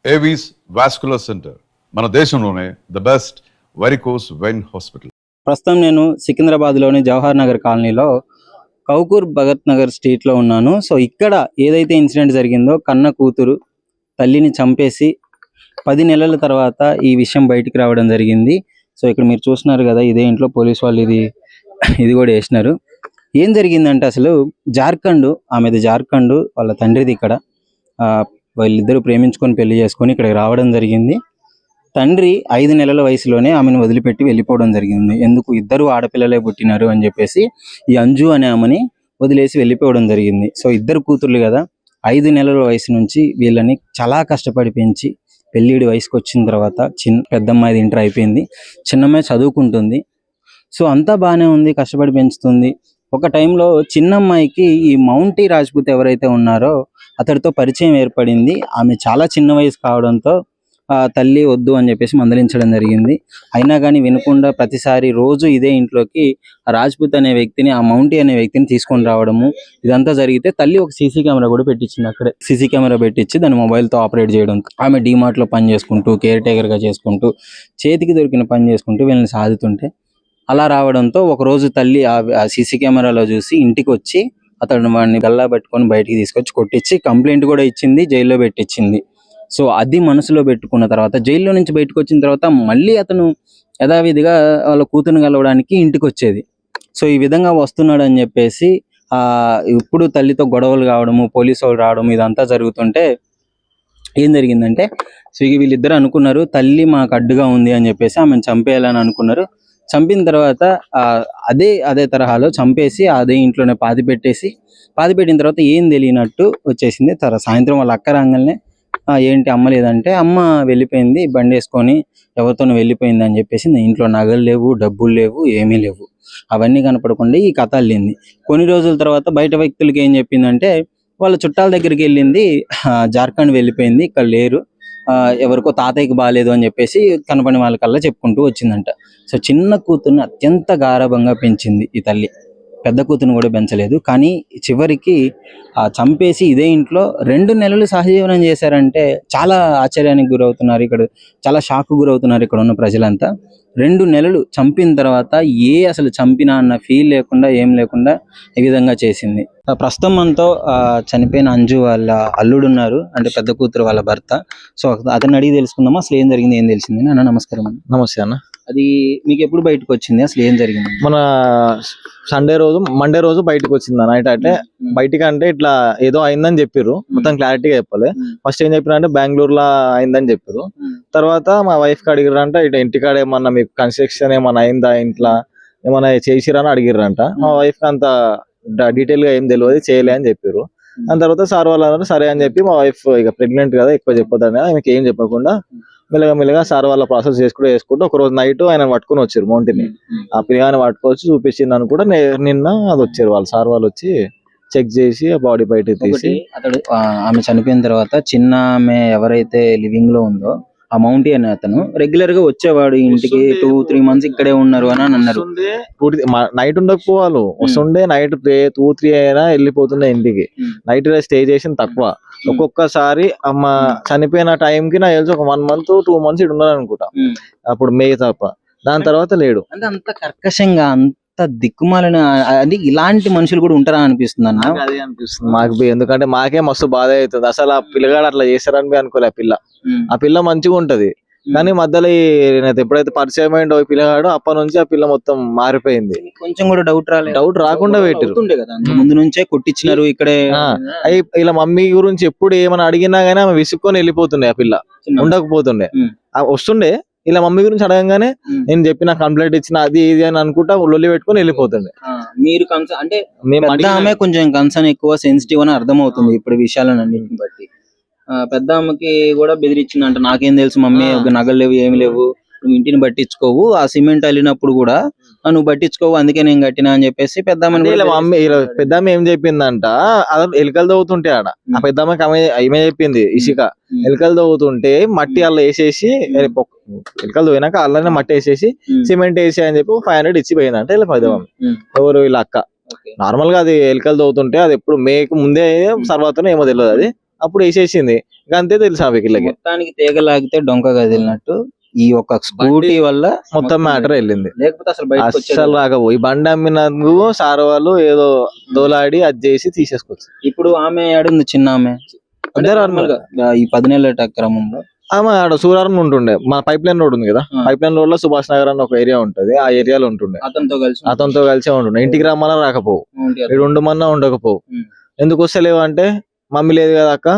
Avis vascular centre మన దేశంలోనే the best varicose vein hospital. ప్రస్తుతం నేను సికింద్రాబాద్లోని జవహర్ నగర్ కాలనీలో కౌకూర్ భగత్ నగర్ స్ట్రీట్లో ఉన్నాను. సో ఇక్కడ ఏదైతే ఇన్సిడెంట్ జరిగిందో, కన్న కూతురు తల్లిని చంపేసి 10 నెలల తర్వాత ఈ విషయం బయటికి రావడం జరిగింది. సో ఇక్కడ మీరు చూస్తున్నారు కదా, ఇదే ఇంట్లో పోలీస్ వాళ్ళు ఇది కూడా వేసినారు. ఏం జరిగిందంటే అసలు ఆమెది జార్ఖండ్, వాళ్ళ తండ్రిది ఇక్కడ. వాళ్ళిద్దరూ ప్రేమించుకొని పెళ్లి చేసుకొని ఇక్కడికి రావడం జరిగింది. తండ్రి 5 నెలల వయసులోనే ఆమెను వదిలిపెట్టి వెళ్ళిపోవడం జరిగింది. ఎందుకు, ఇద్దరు ఆడపిల్లలే పుట్టినారు అని చెప్పేసి ఈ అంజు అనే ఆమెని వదిలేసి వెళ్ళిపోవడం జరిగింది. సో ఇద్దరు కూతుర్లు కదా, 5 నెలల వయసు నుంచి వీళ్ళని చాలా కష్టపడి పెంచి పెళ్ళిడి వయసుకు వచ్చిన తర్వాత పెద్దమ్మాయిది ఇంటర్ అయిపోయింది, చిన్నమ్మాయి చదువుకుంటుంది. సో అంతా బాగానే ఉంది, కష్టపడి పెంచుతుంది. ఒక టైంలో చిన్నమ్మాయికి ఈ మౌంటీ రాజ్పుత్ ఎవరైతే ఉన్నారో అతడితో పరిచయం ఏర్పడింది. ఆమె చాలా చిన్న వయసు కావడంతో తల్లి వద్దు అని చెప్పేసి మందలించడం జరిగింది. అయినా కానీ వినకుండా ప్రతిసారి రోజు ఇదే ఇంట్లోకి రాజ్పుత్ అనే వ్యక్తిని, ఆ మౌంటీ అనే వ్యక్తిని తీసుకొని రావడము, ఇదంతా జరిగితే తల్లి ఒక సీసీ కెమెరా కూడా పెట్టించింది. అక్కడే సీసీ కెమెరా పెట్టించి దాన్ని మొబైల్తో ఆపరేట్ చేయడం, ఆమె డీమార్ట్లో పని చేసుకుంటూ, కేర్ టేకర్గా చేసుకుంటూ, చేతికి దొరికిన పని చేసుకుంటూ వీళ్ళని సాదుతుంటే అలా రావడంతో ఒకరోజు తల్లి ఆ సీసీ కెమెరాలో చూసి ఇంటికి వచ్చి అతడు వాడిని గల్లా పెట్టుకొని బయటికి తీసుకొచ్చి కొట్టించి కంప్లైంట్ కూడా ఇచ్చింది, జైల్లో పెట్టించింది. సో అది మనసులో పెట్టుకున్న తర్వాత జైల్లో నుంచి బయటకు వచ్చిన తర్వాత మళ్ళీ అతను యథావిధిగా వాళ్ళ కూతురుని కలవడానికి ఇంటికి వచ్చేది. సో ఈ విధంగా వస్తున్నాడు అని చెప్పేసి ఇప్పుడు తల్లితో గొడవలు కావడము, పోలీసు వాళ్ళు రావడం, ఇదంతా జరుగుతుంటే ఏం జరిగిందంటే, సో వీళ్ళిద్దరు అనుకున్నారు తల్లి మాకు అడ్డుగా ఉంది అని చెప్పేసి ఆమెను చంపేయాలని అనుకున్నారు. చంపిన తర్వాత అదే తరహాలో చంపేసి అదే ఇంట్లోనే పాతిపెట్టిన తర్వాత ఏం తెలియనట్టు వచ్చేసింది. సాయంత్రం వాళ్ళ అక్క రాగానే ఏంటి అమ్మ లేదంటే, అమ్మ వెళ్ళిపోయింది బండి వేసుకొని, ఎవరితోనూ వెళ్ళిపోయింది అని చెప్పేసి, ఇంట్లో నగలు లేవు, డబ్బులు లేవు, ఏమీ లేవు. అవన్నీ కనపడకుండా ఈ కథ అల్లింది. కొన్ని రోజుల తర్వాత బయట వ్యక్తులకి ఏం చెప్పిందంటే, వాళ్ళ చుట్టాల దగ్గరికి వెళ్ళింది, జార్ఖండ్ వెళ్ళిపోయింది, ఇక్కడ లేరు, ఎవరికో తాతయ్యకి బాగాలేదు అని చెప్పేసి కనపడి వాళ్ళకల్లా చెప్పుకుంటూ వచ్చిందంట. సో చిన్న కూతుర్ని అత్యంత గారాభంగా పెంచింది ఈ తల్లి, పెద్ద కూతురుని కూడా పెంచలేదు. కానీ చివరికి చంపేసి ఇదే ఇంట్లో 2 నెలలు సహజీవనం చేశారంటే చాలా ఆశ్చర్యానికి గురవుతున్నారు, ఇక్కడ చాలా షాక్ గురవుతున్నారు ఇక్కడ ఉన్న ప్రజలంతా. 2 నెలలు చంపిన తర్వాత అసలు చంపినా అన్న ఫీల్ లేకుండా, ఏం లేకుండా ఈ విధంగా చేసింది. ప్రస్తుతం మనతో చనిపోయిన అంజు వాళ్ళ అల్లుడు ఉన్నారు, అంటే పెద్ద కూతురు వాళ్ళ భర్త. సో అతన్ని అడిగి తెలుసుకుందామా అసలు ఏం జరిగింది, ఏం తెలిసింది. అన్న నమస్కారం. అన్న నమస్తే అన్న. అది మీకు ఎప్పుడు బయటకు వచ్చింది, అసలు ఏం జరిగింది? మన మండే రోజు బయటకు వచ్చింది నైట్. అంటే బయటికి అంటే ఇట్లా ఏదో అయిందని చెప్పారు, మొత్తం క్లారిటీగా చెప్పలే. ఫస్ట్ ఏం చెప్పిన అంటే బెంగళూరులో అయిందని చెప్పారు. తర్వాత మా వైఫ్ కి అడిగిరంట, ఇట్లా ఇంటికాడ ఏమన్నా మీకు కన్స్ట్రక్షన్ ఏమన్నా అయిందా, ఇంట్లో ఏమన్నా చేసిరని అడిగిరంట. మా వైఫ్ కి అంత డీటెయిల్ గా ఏం తెలియదు, చేయలే అని చెప్పారు. దాని తర్వాత సార్ వాళ్ళు అన్నారు సరే అని చెప్పి, మా వైఫ్ ఇక ప్రెగ్నెంట్ కదా ఎక్కువ చెప్పొద్దని ఆమెకి ఏం చెప్పకుండా మెల్లగా సార్ వాళ్ళ ప్రాసెస్ చేసుకుంటూ ఒక రోజు నైట్ ఆయన పట్టుకుని వచ్చారు మౌంటిని. ఆ పిల్లగాని పట్టుకొచ్చి చూపించిందని కూడా నిన్న అది వచ్చారు వాళ్ళు, సార్ వాళ్ళు వచ్చి చెక్ చేసి ఆ బాడీ బయట తీసి. ఆమె చనిపోయిన తర్వాత చిన్న ఆమె ఎవరైతే లివింగ్ లో ఉందో ఆ మౌంటీ అనే అతను రెగ్యులర్ గా వచ్చేవాడు ఇంటికి, 2-3 months ఇక్కడే ఉన్నారు అని అన్నారు. నైట్ ఉండకపోవాలి, వస్తుండే నైట్ 2-3 అయినా వెళ్ళిపోతుండే ఇంటికి. నైట్ స్టే చేసిన తక్కువ. ఒక్కొక్కసారి అమ్మ చనిపోయిన టైంకి నాకు తెలిసి ఒక 1 month 2 months ఇటు ఉన్నారు అనుకుంటా, అప్పుడు మే తప్ప. దాని తర్వాత లేడు. అంటే అంత కర్కశంగా, అంత దిక్కుమాలిన, అది ఇలాంటి మనుషులు కూడా ఉంటారా అనిపిస్తుంది అన్న. అదే అనిపిస్తుంది మాకు, ఎందుకంటే మాకే మస్తు బాధ అవుతుంది. అసలు ఆ పిల్లగాడు అట్లా చేస్తారని అనుకోలే. ఆ పిల్ల మంచిగా ఉంటది, కానీ మధ్యలో ఎప్పుడైతే పరిచయం అయిందో ఈ పిల్లగాడు, అప్పటి నుంచి ఆ పిల్ల మొత్తం మారిపోయింది. కొంచెం కూడా డౌట్ రాకుండా పెట్టారు. ముందు నుంచే కొట్టించినారు ఇక్కడే. ఇలా మమ్మీ గురించి ఎప్పుడు ఏమైనా అడిగినా గానీ ఆమె విసుక్కొని వెళ్ళిపోతుండే, ఆ పిల్ల ఉండకపోతుండే. వస్తుండే ఇలా మమ్మీ గురించి అడగంగానే నేను చెప్పిన కంప్లైంట్ ఇచ్చిన అది ఇది అని అనుకుంటా లొల్లి పెట్టుకుని వెళ్ళిపోతుండే. మీరు అంటే ఆమె కొంచెం కన్సర్న్ ఎక్కువ, సెన్సిటివ్ అని అర్థం అవుతుంది ఇప్పుడు విషయాలన్నింటిని బట్టి. పెద్ద అమ్మకి కూడా బెదిరించిందంట, నాకేం తెలుసు మమ్మీ, నగలు లేవు, ఏమి లేవు, నువ్వు ఇంటిని పట్టించుకోవు, ఆ సిమెంట్ అల్లినప్పుడు కూడా నువ్వు పట్టించుకోవు, అందుకే నేను కట్టినా అని చెప్పేసి పెద్దమ్మ ఏం చెప్పిందంట, ఎలుకలు తవ్వుతుంటే ఆడ ఆ పెద్దమ్మకి ఏమే చెప్పింది, ఇసుక ఎలుకలు తవ్వుతుంటే మట్టి అల్ల వేసేసి, ఎలుకలు తవ్వినాక అల్లనే మట్టి వేసేసి సిమెంట్ వేసి అని చెప్పి 500 ఇచ్చి పోయిందంట ఇలా పెద్దమ్మ. ఎవరు వీళ్ళ అక్క. నార్మల్ గా అది ఎలుకలు తవ్వుతుంటే అది ఎప్పుడు మేకు ముందే తర్వాత ఏమో తెలియదు, అది అప్పుడు వేసేసింది. ఇక అంతే తెలుసు ఆ వీళ్ళకి. మొత్తానికి తీగలాగితే డొంక కదిలినట్టు ఈ ఒక స్కూటీ వల్ల మొత్తం మ్యాటర్ వెళ్ళింది. లేకపోతే అసలు బయటకు అస్సలు రాకపోయి బండి అమ్మినందుకు సార్ వాళ్ళు ఏదో దోలాడి అది చేసి తీసేసుకోవచ్చు. ఇప్పుడు ఆమె ఆడుంది చిన్న ఆమె అందరూ normal గా ఈ 10 నెలల క్రమంలో ఆమె ఆడ సూరారం ఉంటుండే, మన పైప్ లైన్ రోడ్ ఉంది కదా, పైప్ లైన్ రోడ్ లో సుభాష్ నగర్ అని ఒక ఏరియా ఉంటది, ఆ ఏరియాలో ఉంటుండే. అతనితో కలిసే ఉంటుండే. ఇంటికి రమ్మన్నా రాకపోవు, ఇక్కడ ఉండమన్నా ఉండకపోవు. ఎందుకు వస్తలేవు అంటే మమ్మీ లేదు కదా అక్క,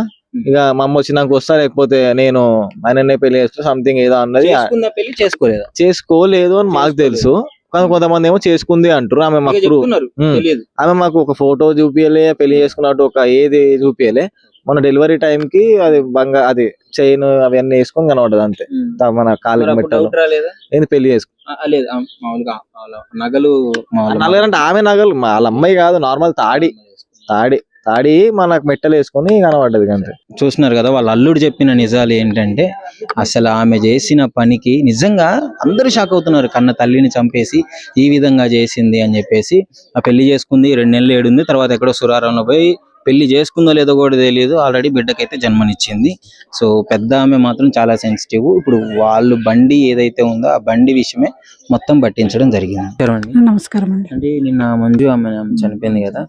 ఇక మా అమ్మ వచ్చినాక వస్తా, లేకపోతే నేను ఆయననే పెళ్లి చేస్తా సంథింగ్ ఏదో అన్నది. పెళ్లి చేసుకోలేదు అని మాకు తెలుసు, కానీ కొంతమంది ఏమో చేసుకుంది అంటారు. ఆమె మాకు ఆమె మాకు ఒక ఫోటో చూపియలే, పెళ్లి చేసుకున్నట్టు ఒక ఏది చూపియలే. మన డెలివరీ టైం కి అది అది చైన్ అవన్నీ వేసుకొని కనబడదు అంతే. మన కాళ్ళకి మెట్టలు ఏంది పెళ్లి చేసుకుని నగలు అంటే ఆమె నగలు వాళ్ళ అమ్మాయి కాదు, నార్మల్ తాడి మనకు మెట్టలు వేసుకొని కనబడ్డది అంతే. చూస్తున్నారు కదా వాళ్ళ అల్లుడు చెప్పిన నిజాలు ఏంటంటే అసలు ఆమె చేసిన పనికి నిజంగా అందరూ షాక్ అవుతున్నారు. కన్న తల్లిని చంపేసి ఈ విధంగా చేసింది అని చెప్పేసి. ఆ పెళ్లి చేసుకుంది 2 నెలలు ఏడుంది, తర్వాత ఎక్కడో సురారంలో పోయి పెళ్లి చేసుకుందో లేదో కూడా తెలియదు, ఆల్రెడీ బిడ్డకైతే జన్మనిచ్చింది. సో పెద్ద ఆమె మాత్రం చాలా సెన్సిటివ్. ఇప్పుడు వాళ్ళు బండి ఏదైతే ఉందో ఆ బండి విషయమే మొత్తం పట్టించడం జరిగింది. నమస్కారం అండి. అంటే నిన్న మంజు ఆమె చనిపోయింది కదా,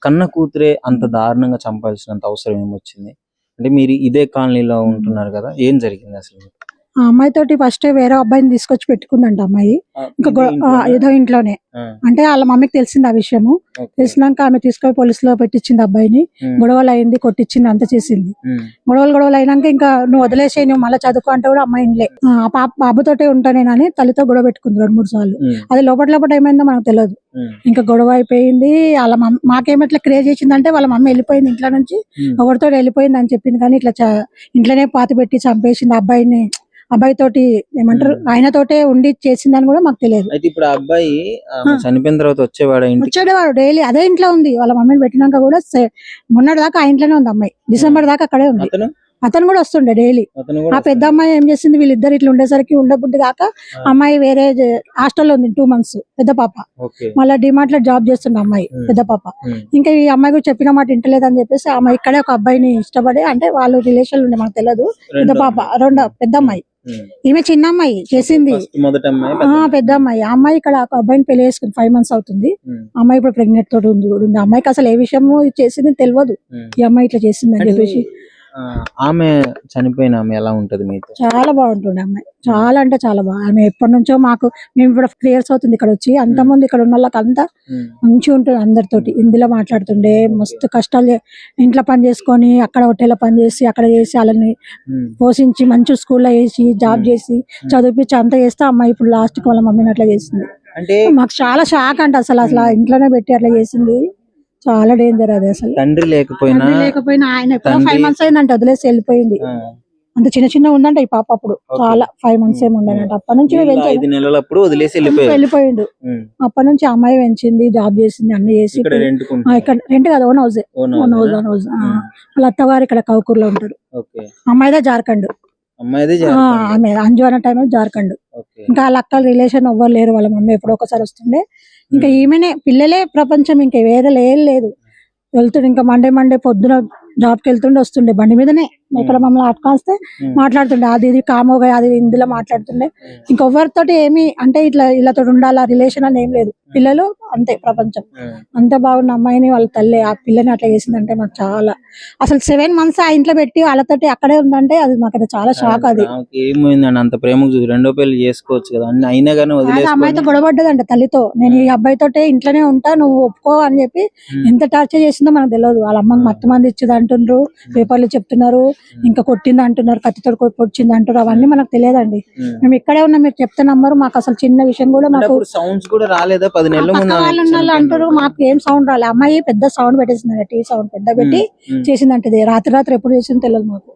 కన్న కూతురే అంత దారుణంగా చంపాల్సినంత అవసరం ఏమొచ్చింది? అంటే మీరు ఇదే కాలనీలో ఉంటున్నారు కదా, ఏం జరిగింది అసలు? ఆ అమ్మాయి తోటి ఫస్ట్ వేరే అబ్బాయిని తీసుకొచ్చి పెట్టుకుందంట అమ్మాయి, ఇంకా ఏదో ఇంట్లోనే. అంటే వాళ్ళ మమ్మీకి తెలిసింది ఆ విషయము. తెలిసినాక ఆమె తీసుకొని పోలీసులో పెట్టించింది అబ్బాయిని. గొడవలు అయింది, కొట్టించింది, అంత చేసింది. గొడవలు అయినాక ఇంకా నువ్వు వదిలేసే, నువ్వు మళ్ళీ చదువుకో అంటే కూడా అమ్మాయి ఇంట్లో ఆ బాబుతోటే ఉంటానేనని తల్లితో గొడవ పెట్టుకుంది 2-3 సార్లు. అది లోపల ఏమైందో మనకు తెలియదు. ఇంకా గొడవ అయిపోయింది. వాళ్ళ మాకేమట్లా క్రియేట్ చేసిందంటే వాళ్ళ మమ్మీ వెళ్ళిపోయింది ఇంట్లో నుంచి, ఎవరితో వెళ్ళిపోయింది అని చెప్పింది. కానీ ఇట్లా ఇంట్లోనే పాతి పెట్టి చంపేసింది అబ్బాయిని. అబ్బాయి తోటి ఏమంటారు ఆయనతోటే ఉండి చేసిందని కూడా మాకు తెలియదు. అయితే ఇప్పుడు ఆ అబ్బాయి చనిపోయిన తర్వాత వచ్చేవాడు డైలీ అదే ఇంట్లో ఉంది. వాళ్ళ మమ్మీని పెట్టినాక కూడా మొన్నటి దాకా ఆ ఇంట్లోనే ఉంది అమ్మాయి. డిసెంబర్ దాకా అక్కడే ఉంది. అతను కూడా వస్తుండే డైలీ. ఆ పెద్ద అమ్మాయి ఏం చేసింది, వీళ్ళిద్దరు ఇట్లా ఉండేసరికి ఉండబుద్ధి కాక అమ్మాయి వేరే హాస్టల్లో ఉంది 2 months. పెద్ద పాప మళ్ళీ డిమార్ట్ లో జాబ్ చేస్తుండే అమ్మాయి పెద్ద పాప. ఇంకా ఈ అమ్మాయి కూడా చెప్పిన మాట ఇంటలేదు అని చెప్పేసి అమ్మాయి ఇక్కడే ఒక అబ్బాయిని ఇష్టపడి, అంటే వాళ్ళు రిలేషన్ ఉండే మనకు తెలియదు. పెద్ద పాప పెద్ద అమ్మాయి, ఈమె చిన్న అమ్మాయి చేసింది పెద్ద అమ్మాయి. ఆ అమ్మాయి ఇక్కడ ఒక అబ్బాయిని పెళ్లి చేసుకుని 5 months అవుతుంది. అమ్మాయి ఇప్పుడు ప్రెగ్నెంట్ తోటి ఉంది. అమ్మాయికి అసలు ఏ విషయము చేసింది తెలియదు, ఈ అమ్మాయి ఇట్లా చేసింది అని చెప్పేసి. ఆమె చనిపోయిన ఆమె ఎలా ఉంటది మీతో? చాలా బాగుంటుండే అమ్మాయి, చాలా అంటే చాలా బాగా. ఆమె ఎప్పటి నుంచో మాకు, మేము ఇప్పుడు 3 years అవుతుంది ఇక్కడ వచ్చి. అంతమంది ఇక్కడ ఉన్న వాళ్ళకి అంతా మంచిగా ఉంటుంది, అందరితోటి హిందీలో మాట్లాడుతుండే. మస్తు కష్టాలు, ఇంట్లో పని చేసుకొని అక్కడ హోటల్లో పని చేసి అక్కడ చేసి వాళ్ళని పోషించి మంచి స్కూల్లో వేసి జాబ్ చేసి చదివించి అంతా చేస్తే అమ్మాయి ఇప్పుడు లాస్ట్ కి వాళ్ళ మమ్మీని అట్లా చేసింది. అంటే మాకు చాలా షాక్ అంట. అసలు ఇంట్లోనే పెట్టి అట్లా చేసింది. చాలా డేంజర్ అది. అసలు తండ్రి లేకపోయినా ఆయన 5 months అయిందంటే వదిలేసి వెళ్ళిపోయింది. అంత చిన్న ఉందంట ఈ పాప అప్పుడు. చాలా 5 months ఏమి ఉండనంట. అప్పటి నుంచి 5 నెలలప్పుడు వదిలేసి వెళ్ళిపోయిండు. అప్పటి నుంచి అమ్మాయి పెంచింది, జాబ్ చేసింది, అన్ని చేసి ఇక్కడ రెంట్ కాదు, ఓన్ హౌస్. వాళ్ళ అత్తగారు ఇక్కడ కౌకూర్లో ఉంటారు. అమ్మాయిదే జార్ఖండ్. ఆమె అంజు అన్న టైం జార్ఖండ్. ఇంకా వాళ్ళ అక్కల రిలేషన్ ఎవ్వరు లేరు. వాళ్ళ మమ్మీ ఎప్పుడో ఒకసారి వస్తుండే. ఇంకా ఈమెనే పిల్లలే ప్రపంచం, ఇంకా వేరే లేదు. వెళ్తుండే ఇంకా మండే పొద్దున జాబ్కి వెళ్తుండే వస్తుండే బండి మీదనే. ఇక్కడ మమ్మల్ని అట్కాస్తే మాట్లాడుతుండే, అది ఇది కామోగా అది ఇందులో మాట్లాడుతుండే. ఇంకొవరితోటి ఏమి అంటే ఇలాతో ఉండాలా రిలేషన్ అని ఏం లేదు. పిల్లలు అంతే ప్రపంచం. అంత బాగున్న అమ్మాయిని వాళ్ళ తల్లి ఆ పిల్లని అట్లా చేసిందంటే మాకు చాలా, అసలు 7 months ఆ ఇంట్లో పెట్టి వాళ్ళతోటి అక్కడే ఉందంటే అది మాకు చాలా షాక్. అది ఏమైందండి అంత ప్రేమకు చూసి రెండో పెళ్లి చేసుకోవచ్చు కదా, అయినా కానీ అమ్మాయితో గొడవడ్డదంట తల్లితో. నేను ఈ అబ్బాయితోటే ఇంట్లోనే ఉంటా, నువ్వు ఒప్పుకో అని చెప్పి ఎంత టార్చర్ చేసిందో మనకు తెలియదు. వాళ్ళ అమ్మకి మత్తు మంది ఇచ్చింది అంటుండ్రు, పేపర్లు చెప్తున్నారు, ఇంకా కొట్టింది అంటున్నారు, కత్తితో పొడిచింది అంటారు. అవన్నీ మనకు తెలియదండి. మేము ఇక్కడే ఉన్నాం, మీరు చెప్తే నమ్మరు. మాకు అసలు చిన్న విషయం కూడా మాకు సౌండ్స్ కూడా రాలేదా? 10 నెలల ముందు అంటారు, మాకు ఏం సౌండ్ రాలే. అమ్మాయి పెద్ద సౌండ్ పెట్టేసింది, టీవీ సౌండ్ పెద్ద పెట్టి చేసిందంటే. రాత్రి ఎప్పుడు చేసింది తెలియదు మాకు,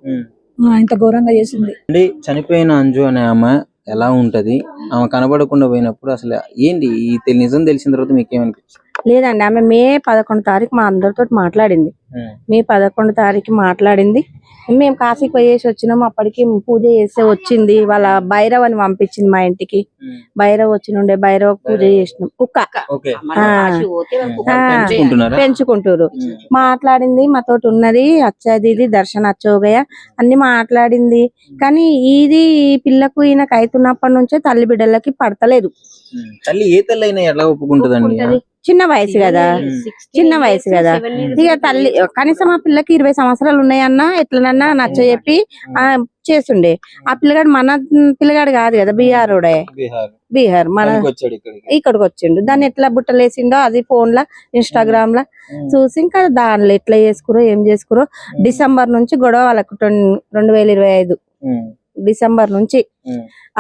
ఇంత ఘోరంగా చేసింది. చనిపోయిన అంజు అనే ఆమె ఎలా ఉంటది? ఆమె కనబడకుండా పోయినప్పుడు అసలు ఏంటి నిజం తెలిసిన తర్వాత మీకు ఏమనిపించింది? లేదండి, ఆమె మే 11 తారీఖు మా అందరితో మాట్లాడింది. మే 11 తారీఖు మాట్లాడింది. మేము కాశీకి పోయేసి వచ్చినాము. అప్పటికి పూజ చేస్తే వచ్చింది, వాళ్ళ భైరవ్ అని పంపించింది మా ఇంటికి. భైరవ్ వచ్చినుండే, భైరవ్ పూజ చేసినాం. కుక్క పెంచుకుంటారు. మాట్లాడింది మాతోటి ఉన్నది, వచ్చేది ఇది దర్శనం వచ్చోగయ అన్ని మాట్లాడింది. కానీ ఇది ఈ పిల్లకు ఈయనకు అవుతున్నప్పటి నుంచే తల్లి బిడ్డలకి పడతలేదు. తల్లి ఏ తల్లి అయినా ఎలా ఒప్పుకుంటదండి? చిన్న వయసు కదా, చిన్న వయసు కదా. ఇక తల్లి కనీసం ఆ పిల్లకి 20 సంవత్సరాలు ఉన్నాయన్నా ఎట్లనన్నా నచ్చ చెప్పి చేస్తుండే. ఆ పిల్లగాడు మన పిల్లగాడు కాదు కదా, బీహార్ మన ఇక్కడికి వచ్చిండు. దాన్ని ఎట్లా బుట్టలేసిండో అది ఫోన్ లా ఇన్స్టాగ్రామ్ లా చూసి ఇంకా దానిలో ఎట్లా చేసుకురో ఏం చేసుకురో. డిసెంబర్ నుంచి గొడవ వాళ్ళకు 2025 డిసెంబర్ నుంచి.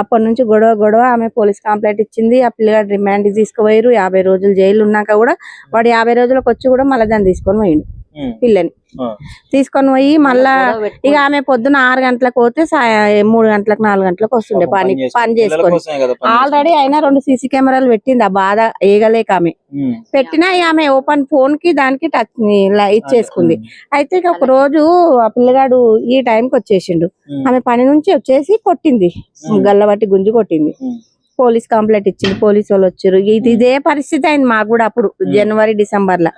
అప్పటి నుంచి గొడవ. ఆమె పోలీస్ కంప్లైంట్ ఇచ్చింది. ఆ పిల్లగాడు రిమాండ్ తీసుకుపోయారు. 50 రోజులు జైలు ఉన్నాక కూడా వాడు 50 రోజులకు వచ్చి కూడా మళ్ళీ దాన్ని తీసుకొని పోయిండు. పిల్లని తీసుకొని పోయి మళ్ళా ఇక ఆమె పొద్దున 6 గంటలకు పోతే 3 గంటలకు 4 గంటలకు వస్తుండే పని చేసుకొని. ఆల్రెడీ అయినా 2 సీసీ కెమెరాలు పెట్టింది. ఆ బాధ ఏగలేక ఆమె పెట్టినా ఆమె ఓపెన్ ఫోన్ కి దానికి టచ్ ఇచ్చేసుకుంది. అయితే ఇక ఒక రోజు ఆ పిల్లగాడు ఈ టైంకి వచ్చేసిండు. ఆమె పని నుంచి వచ్చేసి కొట్టింది, గల్లబట్టి గుంజి కొట్టింది. పోలీస్ కంప్లైంట్ ఇచ్చింది. పోలీసు వాళ్ళు వచ్చారు. ఇదే పరిస్థితి అయింది మాకు కూడా అప్పుడు జనవరి డిసెంబర్ లో.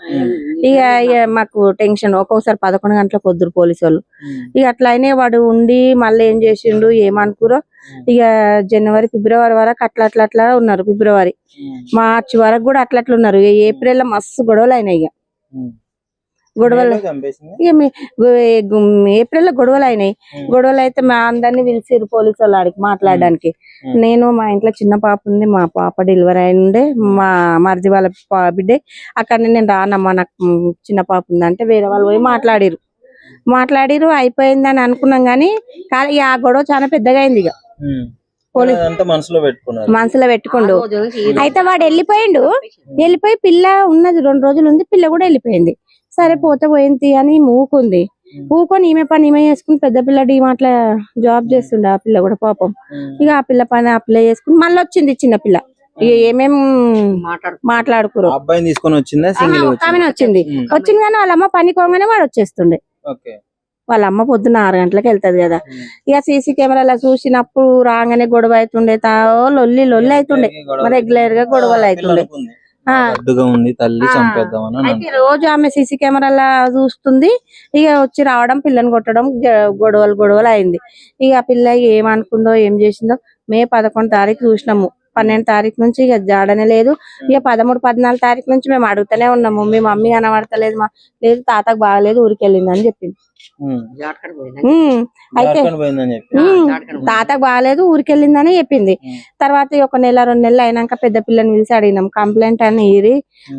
ఇక మాకు టెన్షన్. ఒక్కొక్కసారి 11 గంటలకు వద్దురు పోలీసు వాళ్ళు. ఇక అట్లా అయినా వాడు ఉండి మళ్ళీ ఏం చేసిండు ఏమనుకురో. ఇక జనవరి ఫిబ్రవరి వరకు అట్లా ఉన్నారు. ఫిబ్రవరి మార్చి వరకు కూడా అట్లా ఉన్నారు. ఏప్రిల్ లో మస్తు గొడవలు అయినాయి. ఇక గొడవలు ఏప్రిల్ లో గొడవలు అయినాయి. గొడవలు అయితే మా అందరినీ పిలిచిరు పోలీసు వాళ్ళు ఆడికి మాట్లాడడానికి. నేను మా ఇంట్లో చిన్న పాప ఉంది, మా పాప డెలివరీ అయినుండే, మా మరిది వాళ్ళ బిడ్డే. అక్కడ నేను రానమ్మా నాకు చిన్న పాప ఉంది అంటే వేరే వాళ్ళు పోయి మాట్లాడిరు. అయిపోయిందని అనుకున్నాం కానీ ఆ గొడవ చాలా పెద్దగా అయింది. ఇక మనసులో పెట్టుకుండు. అయితే వాడు వెళ్ళిపోయి పిల్ల ఉన్నది 2 రోజులు ఉంది. పిల్ల కూడా వెళ్ళిపోయింది. సరే పోతే పోయింది అని ఊకొని ఈమె పని ఈమె చేసుకుని పెద్ద పిల్ల డీమార్ట్ లో జాబ్ చేస్తుండే. ఆ పిల్ల కూడా పాపం. ఇక ఆ పిల్ల పని అప్లై చేసుకుని మళ్ళీ వచ్చింది చిన్న పిల్ల. ఇక ఏమేం మాట్లాడుకురు. అబ్బాయిని తీసుకొని వచ్చిందా? ఆమె వచ్చింది కానీ వాళ్ళ అమ్మ పని కోగానే వాడు వచ్చేస్తుండే. వాళ్ళ అమ్మ పొద్దున్న 6 గంటలకు వెళ్తది కదా. ఇక సీసీ కెమెరాలో చూసినప్పుడు రాగానే గొడవ అవుతుండే, లొల్లి అవుతుండే. రెగ్యులర్ గా గొడవలు అవుతుండే. అయితే రోజు ఆమె సీసీ కెమెరాలో చూస్తుంది. ఇక వచ్చి రావడం, పిల్లని కొట్టడం, గొడవలు అయింది. ఇక ఆ పిల్ల ఏమనుకుందో ఏం చేసిందో. మే 11 తారీఖు చూసినాము. 12 తారీఖు నుంచి ఇక జాడనే లేదు. ఇక 13, 14 తారీఖు నుంచి మేము అడుగుతూనే ఉన్నాము. మీ మమ్మీ కనబడతలేదు, లేదు తాతకు బాగలేదు ఊరికి వెళ్ళింది అని చెప్పింది. అయితే తాతకు బాగాలేదు ఊరికి వెళ్ళిందని చెప్పింది. తర్వాత ఒక నెల 2 నెలలు అయినాక పెద్ద పిల్లని పిలిచి అడిగినాం. కంప్లైంట్ అని ఇరి,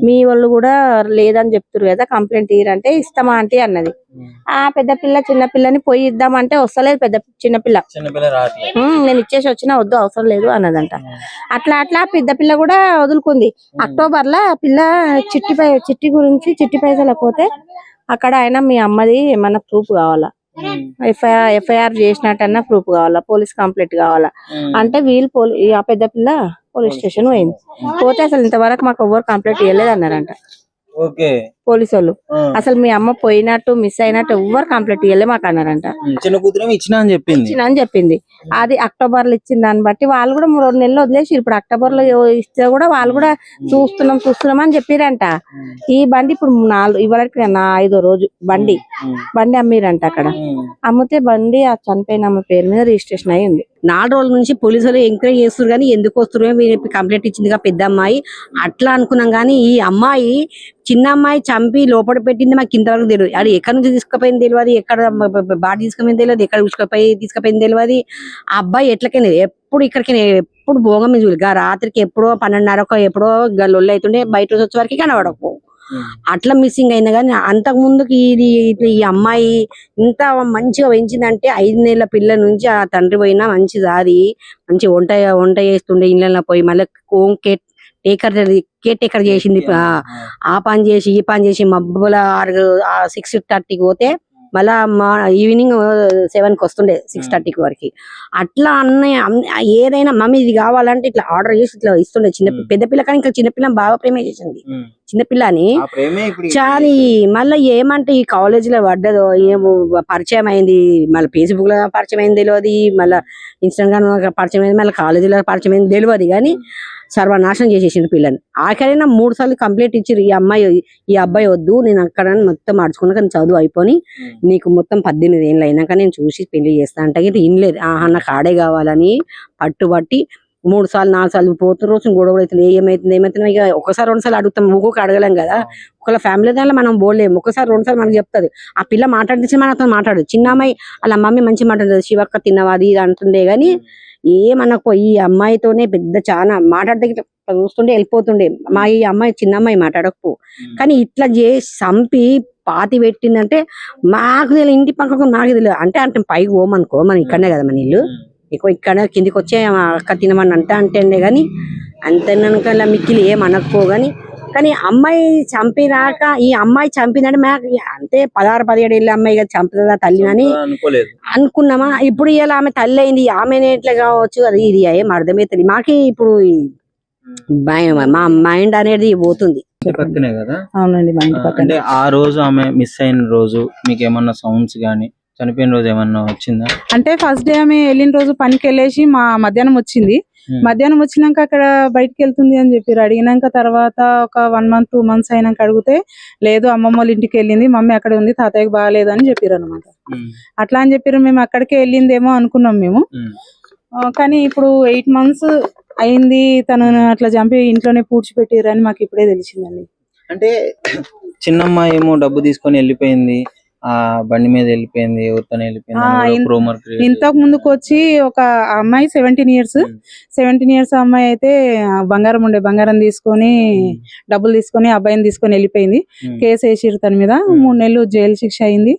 మీ వాళ్ళు కూడా లేదని చెప్తారు కదా, కంప్లైంట్ ఇరంటే ఇస్తామా ఆంటీ అన్నది. ఆ పెద్ద పిల్ల చిన్న పిల్లని పోయి ఇద్దామంటే వస్తలేదు. చిన్నపిల్ల నేను ఇచ్చేసి వచ్చినా వద్దు అవసరం లేదు అన్నదంట. అట్లా పెద్ద పిల్ల కూడా వదులుకుంది. అక్టోబర్ లో పిల్ల చిట్టి గురించి చిట్టి పైసలకు పోతే అక్కడ ఆయన మీ అమ్మది ఏమన్నా ప్రూఫ్ కావాలా, ఎఫ్ఐఆర్ చేసినట్టన్నా ప్రూఫ్ కావాలా, పోలీస్ కంప్లైంట్ కావాలా అంటే వీళ్ళు ఆ పెద్ద పిల్ల పోలీస్ స్టేషన్ పోయింది. పోతే అసలు ఇంతవరకు మాకు ఎవరు కంప్లైంట్ ఇవ్వలేదు అన్నారంట పోలీసు వాళ్ళు. అసలు మీ అమ్మ పోయినట్టు మిస్ అయినట్టు ఎవ్వరు కంప్లైంట్ ఇవ్వలే మాకు అన్నారంట. చిన్న కూతురు ఇచ్చిన అని చెప్పింది. అది అక్టోబర్ లో ఇచ్చిన దాన్ని బట్టి వాళ్ళు కూడా 2 నెలలు వదిలేసి ఇప్పుడు అక్టోబర్ లో ఇస్తే కూడా వాళ్ళు కూడా చూస్తున్నాం అని చెప్పారంట. ఈ బండి ఇప్పుడు ఇవరికి 5వ రోజు బండి అమ్మిరంట. అక్కడ అమ్మితే బండి ఆ చనిపోయిన అమ్మ పేరు మీద రిజిస్ట్రేషన్ అయి ఉంది. 4 రోజుల నుంచి పోలీసులు ఎంక్వైరీ చేస్తారు కానీ ఎందుకు వస్తున్నారు కంప్లైంట్ ఇచ్చిందిగా పెద్ద అమ్మాయి అట్లా అనుకున్నాం. కానీ ఈ అమ్మాయి చిన్న అమ్మాయి చంపి లోపల పెట్టింది మాకు ఇంతవరకు తెలియదు. అది ఎక్కడి నుంచి తీసుకుపోయింది తెలియదు, ఎక్కడ బాడీ తీసుకుపోయింది తెలియదు, ఎక్కడ తీసుకుపోయింది తెలియదు. ఆ అబ్బాయి ఎట్లకైనా ఎప్పుడు ఇక్కడికి ఎప్పుడు భోగం రాత్రికి ఎప్పుడో 12:30 ఎప్పుడో లొల్లి అవుతుండే, బయట వచ్చే వరకు కనబడకు అట్లా మిస్సింగ్ అయింది. కానీ అంతకు ముందుకి ఈ అమ్మాయి ఇంత మంచిగా పెంచిందంటే 5 నెలల పిల్ల నుంచి ఆ తండ్రి పోయినా మంచిది. అది మంచి వంట చేస్తుండే ఇళ్ళలో పోయి, మళ్ళీ కేర్ టేకర్ చేసింది. ఆ పని చేసి ఈ పని చేసి మబ్బుల 6:30కి పోతే మళ్ళా ఈవినింగ్ 7కి వస్తుండే 6:30 వరకు. అట్లా ఏదైనా మమ్మీ ఇది కావాలంటే ఇట్లా ఆర్డర్ చేసి ఇట్లా ఇస్తుండే. పెద్ద పిల్ల కానీ ఇంకా చిన్నపిల్ల బాగా ప్రేమ చేసింది చిన్నపిల్ల అని. చాలా మళ్ళీ ఏమంటే ఈ కాలేజ్ లో పడ్డదో ఏమో పరిచయం అయింది, మళ్ళీ ఫేస్బుక్ లో పరిచయం అయింది తెలియదు, మళ్ళీ ఇన్స్టాగ్రామ్ లో పరిచయం అయింది, మళ్ళీ కాలేజీలో పరిచయం అయింది తెలియదు. కానీ సర్వనాశనం చేసేసిండు పిల్లని. ఆఖరైనా 3 సార్లు కంప్లైంట్ ఇచ్చారు, ఈ అబ్బాయి వద్దు, నేను అక్కడ మొత్తం అడుచుకున్నాక నేను చదువు అయిపోయి నీకు మొత్తం 18 ఏళ్ళు అయినాక నేను చూసి పెళ్లి చేస్తా అంటే ఇన్లేదు. నాకు ఆడే కావాలని పట్టుబట్టి 3 సార్లు 4 సార్లు పోతున్న రోజు గొడవ అవుతుంది. ఏమైతుంది ఇక ఒకసారి 2 సార్లు అడుగుతాం, ఊరికి అడగలేం కదా. ఒకవేళ ఫ్యామిలీ దాంట్లో మనం పోలేము. ఒకసారి 2 సార్లు మనకు చెప్తుంది. ఆ పిల్ల మాట్లాడితే మనతో మాట్లాడు. చిన్న అమ్మాయి వాళ్ళ మమ్మీ మంచి మాట్లాడుతుంది, శివక్క తిన్నవా అది ఇది అంటుండే. గానీ ఏమనకు ఈ అమ్మాయితోనే పెద్ద చాలా మాట్లాడితే చూస్తుండే వెళ్ళిపోతుండే. ఈ అమ్మాయి చిన్న అమ్మాయి మాట్లాడకపో. కానీ ఇట్లా చేసి చంపి పాతి పెట్టిందంటే మాకు తెలియదు, ఇంటి పక్కకు నాకు తెలియదు. అంటే పైకి పోమనుకో, మనం ఇక్కడనే కదా మన ఇల్లు, ఎక్కువ ఇక్కడ కిందికి వచ్చే అక్క తినమని అంటే గాని అంతేనకల్లా మిక్కిలి ఏమనకపో. కానీ అమ్మాయి చంపినాక ఈ అమ్మాయి చంపిందంటే మాకు అంతే 16-17 ఏళ్ళ అమ్మాయి కదా చంపుతుందా తల్లిని అనుకున్నామా. ఇప్పుడు ఇలా ఆమె తల్లి అయింది, ఆమెనే ఎట్లా కావచ్చు అది ఇది ఏం అర్థమవుతుంది మాకి. ఇప్పుడు మా మైండ్ అనేది పోతుంది. పక్కనే కదా. అవునండి, మా ఇంటి పక్కన. అంటే ఆ రోజు ఆమె మిస్ అయిన రోజు మీకు ఏమన్నా సౌండ్స్ గానీ, చనిపోయిన రోజు ఏమన్నా వచ్చిందా? అంటే ఫస్ట్ డే ఆమె వెళ్ళిన రోజు పనికి వెళ్ళేసి మధ్యాహ్నం వచ్చింది. మధ్యాహ్నం వచ్చినాక అక్కడ బయటకు వెళ్తుంది అని చెప్పి అడిగినాక తర్వాత ఒక 1 month 2 months అయినాక అడిగితే లేదు అమ్మమ్మ వాళ్ళ ఇంటికి వెళ్ళింది, మమ్మీ అక్కడ ఉంది, తాతయ్యకి బాగాలేదు అని చెప్పారు అనమాట. అట్లా అని చెప్పారు. మేము అక్కడికే వెళ్ళిందేమో అనుకున్నాం మేము. కానీ ఇప్పుడు 8 months అయింది తను అట్లా చంపి ఇంట్లోనే పూడ్చిపెట్టారు అని మాకు ఇప్పుడే తెలిసిందండి. అంటే చిన్నమ్మ ఏమో డబ్బు తీసుకొని వెళ్ళిపోయింది, ఆ బండి మీద వెళ్ళిపోయింది, ఎవరితో వెళ్ళిపోయింది. ఇంతకు ముందుకు వచ్చి ఒక అమ్మాయి 17 years అమ్మాయి అయితే బంగారం తీసుకొని డబ్బులు తీసుకొని అబ్బాయిని తీసుకొని వెళ్ళిపోయింది. కేసు వేసిరు తన మీద, 3 నెలలు జైలు శిక్ష అయింది.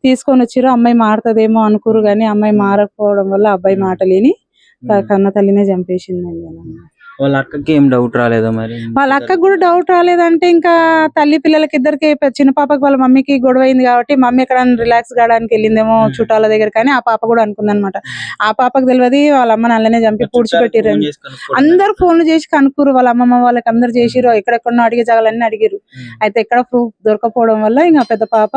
తీసుకొని వచ్చిర్రు. అమ్మాయి మారుతుందేమో అనుకురు కానీ అమ్మాయి మారకపోవడం వల్ల అబ్బాయి మాట లేని కన్న తల్లినే చంపేసిందండి. వాళ్ళ అక్కకి ఏం డౌట్ రాలేదా మరి? వాళ్ళ అక్కకు కూడా డౌట్ రాలేదంటే ఇంకా తల్లి పిల్లలకి ఇద్దరికి చిన్న పాపకి వాళ్ళ మమ్మీకి గొడవ అయింది కాబట్టి మమ్మీ ఎక్కడ రిలాక్స్ కావడానికి వెళ్ళిందేమో చుట్టాల దగ్గర. కానీ ఆ పాప కూడా అనుకుందనమాట. ఆ పాపకు తెలియదు వాళ్ళ అమ్మని అల్లనే చంపి పూడ్చిపెట్టిర్రు. అందరు ఫోన్లు చేసి కనుక్కురు, వాళ్ళ అమ్మమ్మ వాళ్ళకి అందరు చేసిరు, ఎక్కడెక్కడో అడిగే జాగాలన్నీ అడిగిరు. అయితే ఎక్కడ ప్రూఫ్ దొరకపోవడం వల్ల ఇంకా పెద్ద పాప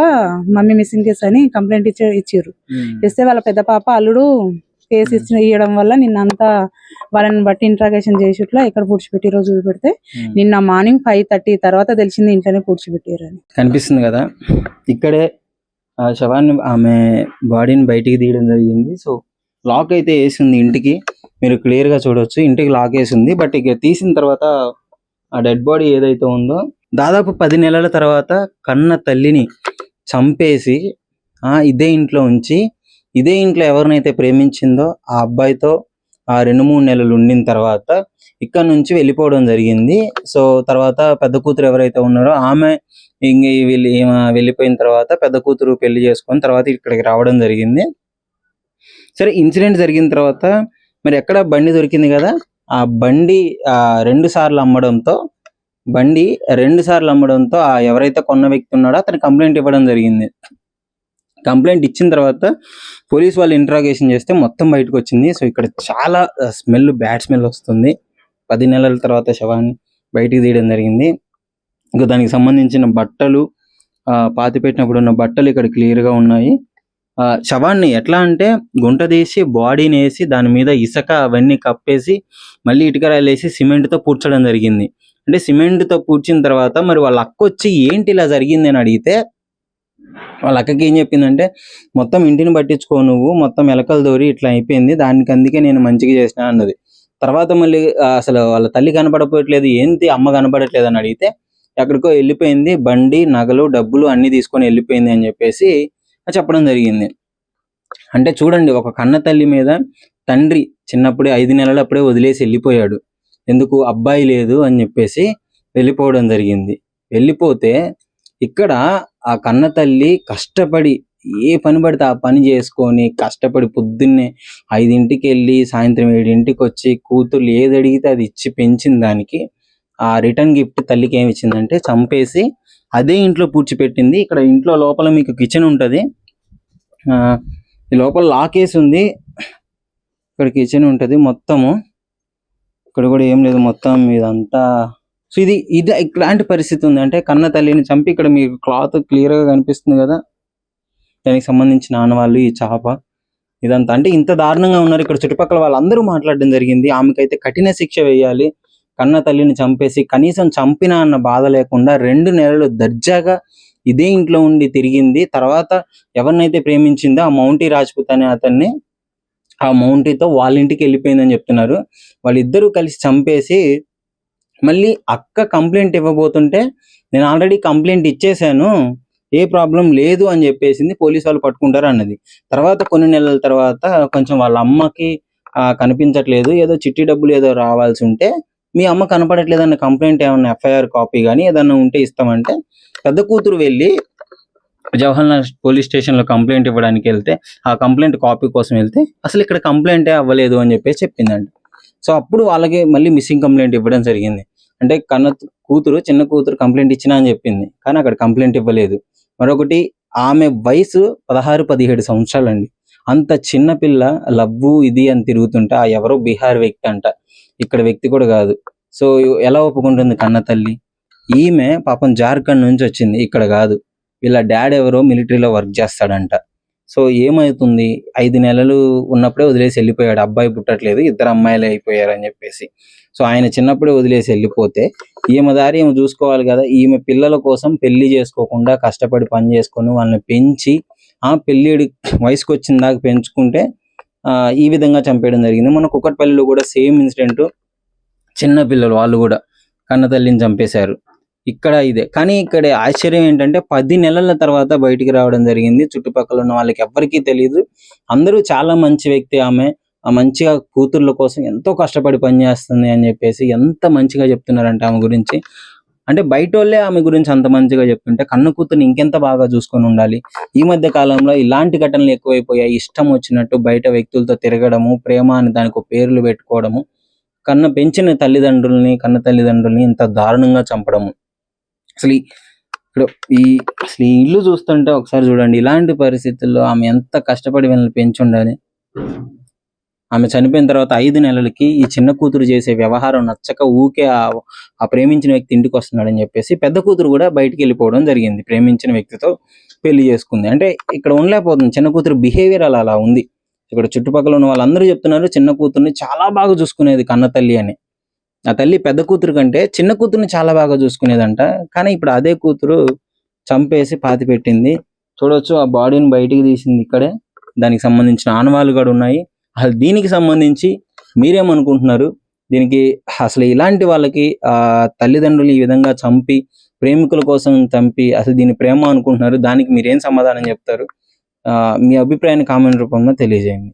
మమ్మీ మిస్సింగ్ కేసు అని కంప్లైంట్ ఇచ్చిర్రు. ఇస్తే వాళ్ళ పెద్ద పాప అల్లుడు కేసు ఇవ్వడం వల్ల నిన్నంతా వాళ్ళని బట్టి ఇంట్రాగేషన్ చేసిట్లా ఇక్కడ పూడ్చిపెట్టి రోజు పెడితే నిన్న మార్నింగ్ 5:30 తర్వాత తెలిసింది ఇంట్లోనే పూడ్చిపెట్టారని. కనిపిస్తుంది కదా, ఇక్కడే శవాన్ని ఆమె బాడీని బయటికి తీయడం జరిగింది. సో లాక్ అయితే వేసింది ఇంటికి, మీరు క్లియర్ గా చూడొచ్చు. ఇంటికి లాక్ వేసింది. బట్ ఇక తీసిన తర్వాత ఆ డెడ్ బాడీ ఏదైతే ఉందో దాదాపు 10 నెలల తర్వాత కన్న తల్లిని చంపేసి ఇదే ఇంట్లో ఉంచి ఇదే ఇంట్లో ఎవరినైతే ప్రేమించిందో ఆ అబ్బాయితో ఆ 2-3 నెలలు ఉండిన తర్వాత ఇక్కడ నుంచి వెళ్ళిపోవడం జరిగింది. సో తర్వాత పెద్ద కూతురు ఎవరైతే ఉన్నారో ఆమె వెళ్ళిపోయిన తర్వాత పెద్ద కూతురు పెళ్లి చేసుకొని తర్వాత ఇక్కడికి రావడం జరిగింది. సరే, ఇన్సిడెంట్ జరిగిన తర్వాత మరి ఎక్కడ బండి దొరికింది కదా, ఆ బండి 2 సార్లు అమ్మడంతో ఎవరైతే కొన్న వ్యక్తి ఉన్నాడో అతను కంప్లైంట్ ఇవ్వడం జరిగింది. కంప్లైంట్ ఇచ్చిన తర్వాత పోలీస్ వాళ్ళు ఇంట్రాగేషన్ చేస్తే మొత్తం బయటకు వచ్చింది. సో ఇక్కడ చాలా బ్యాడ్ స్మెల్ వస్తుంది. 10 నెలల తర్వాత శవాన్ని బయటికి తీయడం జరిగింది. ఇంకా దానికి సంబంధించిన బట్టలు, పాతి పెట్టినప్పుడు ఉన్న బట్టలు ఇక్కడ క్లియర్గా ఉన్నాయి. శవాన్ని ఎట్లా అంటే గుంట తీసి బాడీని వేసి దాని మీద ఇసుక అవన్నీ కప్పేసి మళ్ళీ ఇటుకరాయలు వేసి సిమెంట్తో పూడ్చడం జరిగింది. అంటే సిమెంట్తో పూడ్చిన తర్వాత మరి వాళ్ళ అక్క వచ్చి ఏంటి ఇలా జరిగింది అని అడిగితే వాళ్ళ అక్కకి ఏం చెప్పిందంటే, మొత్తం ఇంటిని పట్టించుకో నువ్వు, మొత్తం ఎలకలు దోరి ఇట్లా అయిపోయింది, దానికి అందుకే నేను మంచిగా చేసిన అన్నది. తర్వాత మళ్ళీ అసలు వాళ్ళ తల్లి కనపడపోయట్లేదు, ఏంటి అమ్మ కనపడట్లేదు అని అడిగితే ఎక్కడికో వెళ్ళిపోయింది, బండి నగలు డబ్బులు అన్ని తీసుకొని వెళ్ళిపోయింది అని చెప్పేసి చెప్పడం జరిగింది. అంటే చూడండి, ఒక కన్న తల్లి మీద తండ్రి చిన్నప్పుడే 5 నెలలు అప్పుడే వదిలేసి వెళ్ళిపోయాడు. ఎందుకు? అబ్బాయి లేదు అని చెప్పేసి వెళ్ళిపోవడం జరిగింది. వెళ్ళిపోతే ఇక్కడ ఆ కన్న తల్లి కష్టపడి ఏ పని పడితే ఆ పని చేసుకొని కష్టపడి పొద్దున్నే 5ంటికి వెళ్ళి సాయంత్రం 7ంటికి వచ్చి కూతుర్లు ఏది అడిగితే అది ఇచ్చి పెంచిన దానికి ఆ రిటర్న్ గిఫ్ట్ తల్లికి ఏమి ఇచ్చిందంటే చంపేసి అదే ఇంట్లో పూడ్చిపెట్టింది. ఇక్కడ ఇంట్లో లోపల మీకు కిచెన్ ఉంటుంది, ఈ లోపల లాక్ వేసి ఉంది. ఇక్కడ కిచెన్ ఉంటుంది మొత్తము. ఇక్కడ కూడా ఏం లేదు, మొత్తం ఇదంతా. సో ఇది ఇలాంటి పరిస్థితి ఉంది. అంటే కన్న తల్లిని చంపి, ఇక్కడ మీకు క్లాత్ క్లియర్ గా కనిపిస్తుంది కదా, దానికి సంబంధించిన ఆనవాళ్ళు, ఈ చాప, ఇదంతా. అంటే ఇంత దారుణంగా ఉన్నారు. ఇక్కడ చుట్టుపక్కల వాళ్ళందరూ మాట్లాడడం జరిగింది, ఆమెకైతే కఠిన శిక్ష వేయాలి. కన్న తల్లిని చంపేసి కనీసం చంపినా అన్న బాధ లేకుండా 2 నెలలు దర్జాగా ఇదే ఇంట్లో ఉండి తిరిగింది. తర్వాత ఎవరినైతే ప్రేమించిందో ఆ మౌంటీ రాజ్పుత్ అనే అతన్ని, ఆ మౌంటీతో వాళ్ళ ఇంటికి వెళ్ళిపోయిందని చెప్తున్నారు. వాళ్ళిద్దరూ కలిసి చంపేసి మళ్ళీ అక్క కంప్లైంట్ ఇవ్వబోతుంటే, నేను ఆల్రెడీ కంప్లైంట్ ఇచ్చేసాను, ఏ ప్రాబ్లం లేదు అని చెప్పేసింది. పోలీసు వాళ్ళు పట్టుకుంటారు అన్నది. తర్వాత కొన్ని నెలల తర్వాత కొంచెం వాళ్ళ అమ్మకి కనిపించట్లేదు, ఏదో చిట్టి డబ్బులు ఏదో రావాల్సి ఉంటే, మీ అమ్మ కనపడట్లేదు అన్న కంప్లైంట్, ఏమన్నా ఎఫ్ఐఆర్ కాపీ కానీ ఏదన్నా ఉంటే ఇస్తామంటే, పెద్ద కూతురు వెళ్ళి జవహర్లాల్ పోలీస్ స్టేషన్ లో కంప్లైంట్ ఇవ్వడానికి వెళ్తే, ఆ కంప్లైంట్ కాపీ కోసం వెళ్తే అసలు ఇక్కడ కంప్లైంటే అవ్వలేదు అని చెప్పేసి చెప్పిందండి. సో అప్పుడు వాళ్ళకి మళ్ళీ మిస్సింగ్ కంప్లైంట్ ఇవ్వడం జరిగింది. అంటే చిన్న కూతురు కంప్లైంట్ ఇచ్చినా అని చెప్పింది, కానీ అక్కడ కంప్లైంట్ ఇవ్వలేదు. మరొకటి, ఆమె వయసు 16-17 సంవత్సరాలండి. అంత చిన్న పిల్ల లవ్వు ఇది అని తిరుగుతుంటే, ఆ ఎవరో బీహార్ వ్యక్తి అంట, ఇక్కడ వ్యక్తి కూడా కాదు. సో ఎలా ఒప్పుకుంటుంది కన్న తల్లి? ఈమె పాపం జార్ఖండ్ నుంచి వచ్చింది, ఇక్కడ కాదు. వీళ్ళ డాడ్ ఎవరో మిలిటరీలో వర్క్ చేస్తాడంట. సో ఏమవుతుంది, 5 నెలలు ఉన్నప్పుడే వదిలేసి వెళ్ళిపోయాడు, అబ్బాయి పుట్టట్లేదు, 2 అమ్మాయిలే అయిపోయారు అని చెప్పేసి. సో ఆయన చిన్నప్పుడే వదిలేసి వెళ్ళిపోతే ఈమె దారి ఈమె చూసుకోవాలి కదా. ఈమె పిల్లల కోసం పెళ్లి చేసుకోకుండా కష్టపడి పని చేసుకొని వాళ్ళని పెంచి, పెళ్ళిడి వయసుకు వచ్చిన దాకా పెంచుకుంటే ఈ విధంగా చంపేయడం జరిగింది. మన కుక్కట్పల్లిలో కూడా సేమ్ ఇన్సిడెంట్, చిన్న పిల్లలు వాళ్ళు కూడా కన్న తల్లిని చంపేశారు. ఇక్కడ ఇదే. కానీ ఇక్కడ ఆశ్చర్యం ఏంటంటే 10 నెలల తర్వాత బయటికి రావడం జరిగింది. చుట్టుపక్కల ఉన్న వాళ్ళకి ఎవ్వరికీ తెలియదు. అందరూ చాలా మంచి వ్యక్తి ఆమె, మంచిగా కూతుర్ల కోసం ఎంతో కష్టపడి పనిచేస్తుంది అని చెప్పేసి ఎంత మంచిగా చెప్తున్నారంటే ఆమె గురించి. అంటే బయట వాళ్ళే ఆమె గురించి అంత మంచిగా చెప్తుంటే కన్న కూతుర్ని ఇంకెంత బాగా చూసుకొని ఉండాలి. ఈ మధ్య కాలంలో ఇలాంటి ఘటనలు ఎక్కువైపోయాయి. ఇష్టం వచ్చినట్టు బయట వ్యక్తులతో తిరగడము, ప్రేమ అని దానికి పేర్లు పెట్టుకోవడము, పెంచిన కన్న తల్లిదండ్రుల్ని ఇంత దారుణంగా చంపడము. అసలు ఈ ఇల్లు చూస్తుంటే ఒకసారి చూడండి, ఇలాంటి పరిస్థితుల్లో ఆమె ఎంత కష్టపడి వీళ్ళని పెంచి ఉండాలి. ఆమె చనిపోయిన తర్వాత 5 నెలలకి ఈ చిన్న కూతురు చేసే వ్యవహారం నచ్చక ఊకే ఆ ప్రేమించిన వ్యక్తి ఇంటికి వస్తున్నాడని చెప్పేసి పెద్ద కూతురు కూడా బయటికి వెళ్ళిపోవడం జరిగింది. ప్రేమించిన వ్యక్తితో పెళ్లి చేసుకుంది. అంటే ఇక్కడ ఉండలేకపోతుంది, చిన్న కూతురు బిహేవియర్ అలా ఉంది. ఇక్కడ చుట్టుపక్కల ఉన్న వాళ్ళందరూ చెప్తున్నారు చిన్న కూతుర్ని చాలా బాగా చూసుకునేది కన్న తల్లి అని. ఆ తల్లి పెద్ద కూతురు కంటే చిన్న కూతుర్ని చాలా బాగా చూసుకునేదంట. కానీ ఇప్పుడు అదే కూతురు చంపేసి పాతి పెట్టింది. చూడొచ్చు, ఆ బాడీని బయటికి తీసింది ఇక్కడే. దానికి సంబంధించిన ఆనవాళ్ళు కూడా ఉన్నాయి. అసలు దీనికి సంబంధించి మీరేమనుకుంటున్నారు? దీనికి అసలు ఇలాంటి వాళ్ళకి తల్లిదండ్రులు ఈ విధంగా చంపి, ప్రేమికుల కోసం చంపి, అసలు దీన్ని ప్రేమ అనుకుంటున్నారు? దానికి మీరేం సమాధానం చెప్తారు? మీ అభిప్రాయాన్ని కామెంట్ రూపంలో తెలియజేయండి.